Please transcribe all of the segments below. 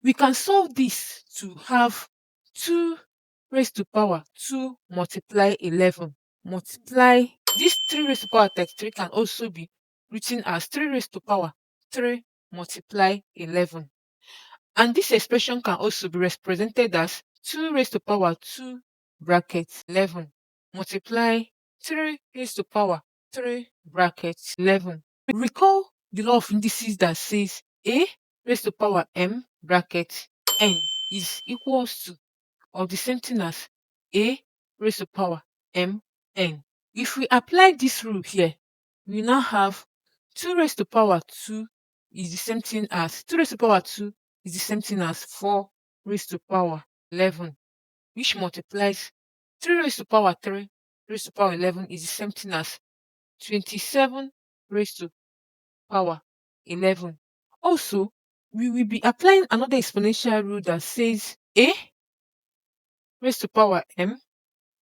We can solve this to have 2 raised to power 2 multiply 11. Multiply this 3 raised to power 33 can also be written as 3 raised to power 3 multiply 11. And this expression can also be represented as 2 raised to power 2 bracket 11 multiply 3 raised to power 3 bracket 11. Recall the law of indices that says a raised to power m bracket n is equals to or the same thing as a raised to power m n. If we apply this rule here, we now have 2 raised to power 2 is the same thing as 2 raised to power 2 is the same thing as 4 raised to power 11, which multiplies 3 raised to power 3 raised to power 11 is the same thing as 27 raised to power 11. Also, we will be applying another exponential rule that says a raised to power m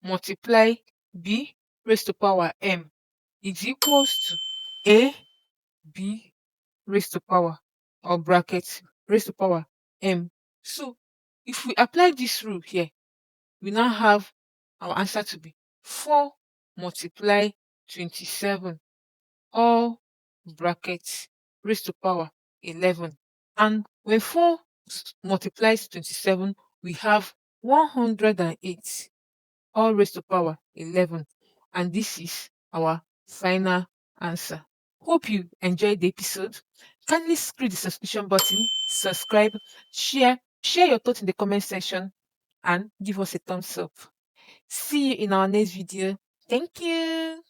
multiply b raised to power m is equals to a b raised to power or bracket raised to power m. So if we apply this rule here, we now have our answer to be 4 multiply 27 all brackets raised to power 11. And when 4 multiplies 27, we have 108 all raised to power 11. And this is our final answer. Hope you enjoyed the episode. Kindly click the subscription button, subscribe, share your thoughts in the comment section, and give us a thumbs up. See you in our next video. Thank you.